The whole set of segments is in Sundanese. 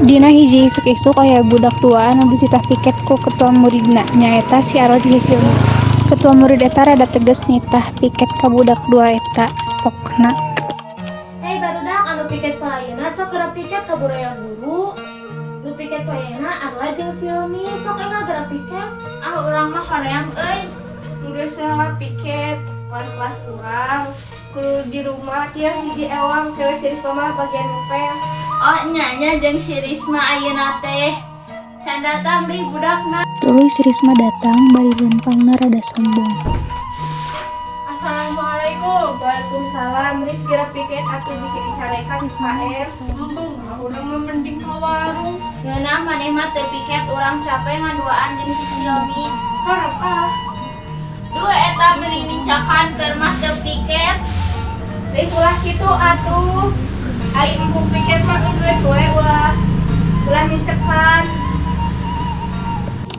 Dina hiji isuk-isuk aya budak duaan anu dititah piket ku ketua muridna nyaeta si Arel jeung si Silmi. Ketua murid eta rada tegas nitah piket ka budak dua eta pokna. Hei barudak anu piket paeuna sok geura piket ka buraya guru. Nu piket paeuna Arla jeung Silmi sok enggak geura piket. Ah urang mah hoream euy. Geus salah piket kelas-kelas urang kudu di rumah tieu hiji ewang cewek si Risma mah bagian ngepel. Oh nyanya jeung si Risma ayeuna teh can datang deui budakna. Tuluy si Risma datang bari lempangna rada sombong. Assalamualaikum. Waalaikumsalam. Ris geura piket atuh bisa dicarekan Ismail. Untung urang mah mending ka warung. Ngeunah maneh mah teu piket urang capek ngaduaan jeung si Silmi. Harap ah. Duh eta meuning nicakan keur mah teu piket. Ris ulah kitu atuh. Ai empuk piket mah geus we ulah nyicekan.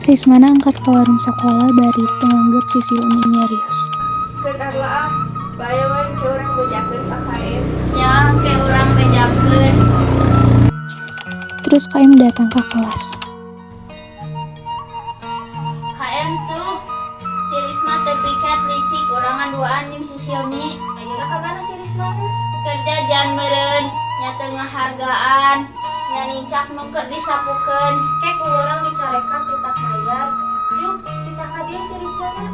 Rismana angkat ke warung sekolah bari penganggap si Silmi nyarios. Keun Arla ah. Baya we ke urang bejakeun KKM. Nya ke urang bejakeun. Terus KM datang ke kelas. KM tuh si Risma teu piket licik urang ngaduaan jeung si Silmi. Ayeuna ka mana si Risma teh? Kerja jan meureun nya teu ngahargaan nya nicak nu keur disapukeun. Kek ku urang dicarekan titah mayar. Juk titah ka dieu si Risma teh.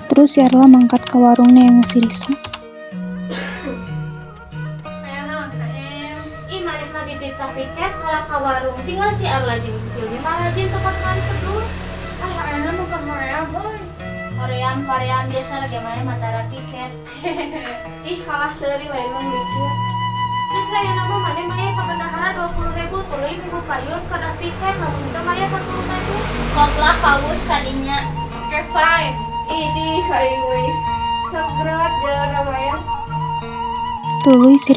Terus si Arla mangkat ke warungnya yang si Risma. Aya naon KM? Ih maneh mah dititah piket kalah ka warung. Tinggal si Arla jeung si Silmi mah rajin teu pas mari kedul. Ah ayeuna mah keur hoream euy. Hoream biasa lagi maneh matara piket. Ih kalah seuri lain mah mikir. Geus ayeuna mah maneh maya ka bendahara 20.000 tuluy minggu payun kada piket lamun teu maya 40.000. Koplah paus kadinya. Oke fine. Ini saya Inggris. Sok gerawat geura maya. Tuluy si